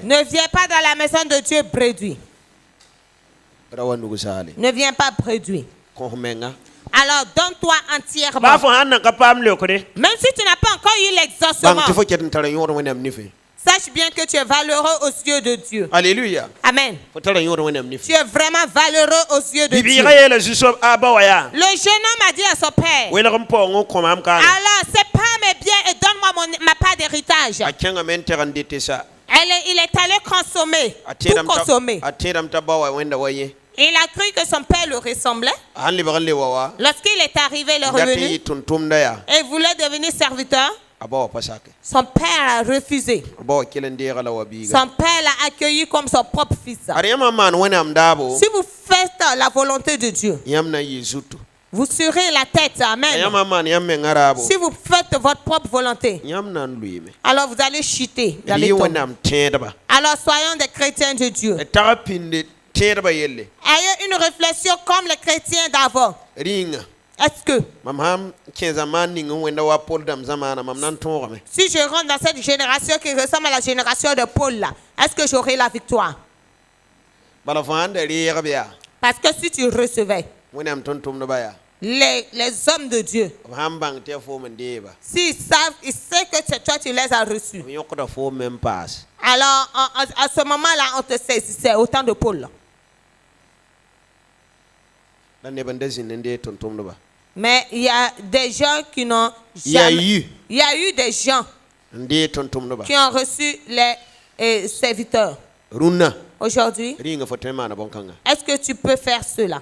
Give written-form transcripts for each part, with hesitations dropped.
Ne viens pas dans la maison de Dieu bréduit. Ne viens pas bréduit. Alors donne-toi entièrement. Même si tu n'as pas encore eu l'exaucement, sache bien que tu es valeureux aux yeux de Dieu. Alléluia. Amen. Tu es vraiment valeureux aux yeux de Dieu. Le jeune homme a dit à son père, alors sépare mes biens et donne-moi ma part d'héritage. Il est allé consommer, tout consommer. Il a cru que son père le ressemblait. Lorsqu'il est arrivé, il est revenu et voulait devenir serviteur. Son père a refusé. Son père l'a accueilli comme son propre fils. Si vous faites la volonté de Dieu, vous serez la tête. Amen. Si vous faites votre propre volonté, alors vous allez chuter. Alors soyons des chrétiens de Dieu. Ayez une réflexion comme les chrétiens d'avant. Est-ce que si je rentre dans cette génération qui ressemble à la génération de Paul là, est-ce que j'aurai la victoire? Parce que si tu recevais les hommes de Dieu, s'ils savent, ils savent que c'est toi qui les as reçus. Alors à ce moment-là, on te saisissait autant de Paul. Mais il y a des gens qui n'ont jamais. Il y a eu des gens qui ont reçu les serviteurs. Aujourd'hui, est-ce que tu peux faire cela?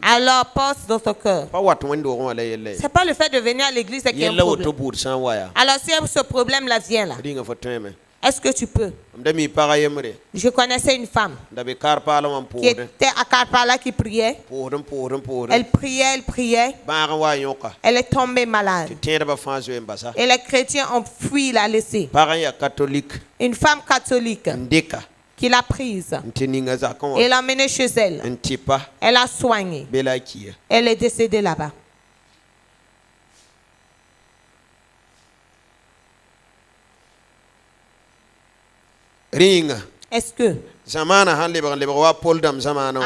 Alors pense dans ton cœur. Ce n'est pas le fait de venir à l'église qui est un problème. Alors si ce problème-là vient là, est-ce que tu peux? Je connaissais une femme qui était à Karpala qui priait. Elle priait. Elle est tombée malade. Et les chrétiens ont fui la laisser. Une femme catholique qui l'a prise et l'a emmenée chez elle. Elle a soigné. Elle est décédée là-bas. Est-ce que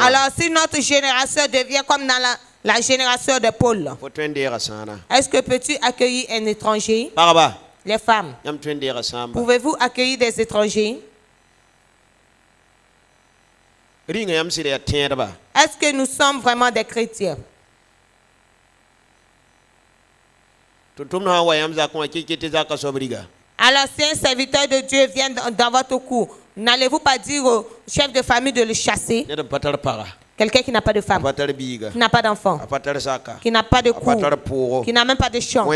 alors si notre génération devient comme dans la génération de Paul, est-ce que peux-tu accueillir un étranger? Les femmes, pouvez-vous accueillir des étrangers? Est-ce que nous sommes vraiment des chrétiens? Alors si un serviteur de Dieu vient dans votre cour, n'allez-vous pas dire au chef de famille de le chasser? Quelqu'un qui n'a pas de femme, qui n'a pas d'enfant, qui n'a pas de cour, qui n'a même pas de champ.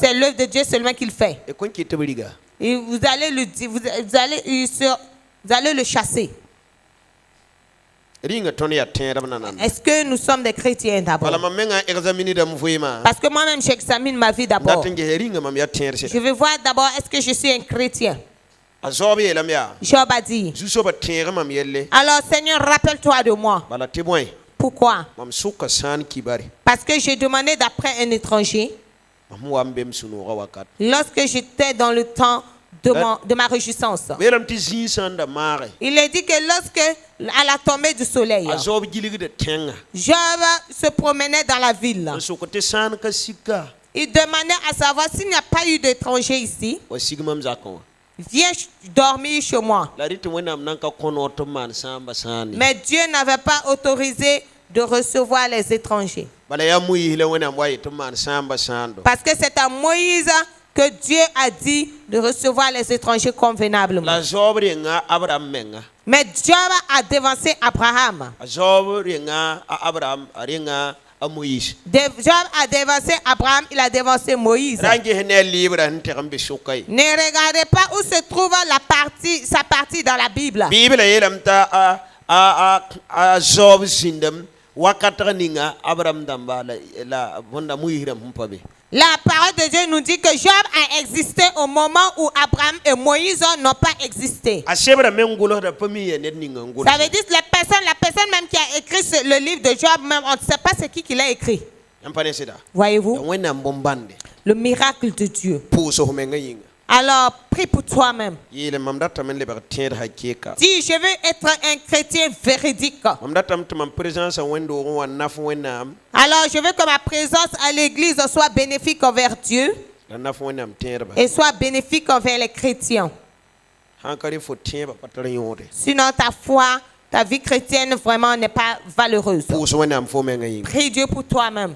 C'est l'œuvre de Dieu seulement qu'il fait. Et vous allez le dire, vous allez le chasser. Est-ce que nous sommes des chrétiens d'abord? Parce que moi-même j'examine ma vie d'abord. Je veux voir d'abord est-ce que je suis un chrétien. Job a dit, alors Seigneur, rappelle-toi de moi. Pourquoi? Parce que j'ai demandé d'après un étranger lorsque j'étais dans le temps de ma réjouissance. Il a dit que lorsque à la tombée du soleil, Job se promenait dans la ville. Il demandait à savoir s'il n'y a pas eu d'étranger ici. Viens dormir chez moi. Mais Dieu n'avait pas autorisé de recevoir les étrangers. Parce que c'est à Moïse que Dieu a dit de recevoir les étrangers convenablement. Mais Job a devancé Abraham. Job a devancé Abraham, il a devancé Moïse. Ne regardez pas où se trouve sa partie dans la Bible. La parole de Dieu nous dit que Job a existé au moment où Abraham et Moïse n'ont pas existé. Ça veut dire la personne même qui a écrit le livre de Job, même, on ne sait pas c'est qui l'a écrit. Voyez-vous? Le miracle de Dieu. Alors, prie pour toi-même. Dis, je veux être un chrétien véridique. Alors, je veux que ma présence à l'église soit bénéfique envers Dieu et soit bénéfique envers les chrétiens. Sinon, ta foi, ta vie chrétienne vraiment n'est pas valeureuse. Prie Dieu pour toi-même.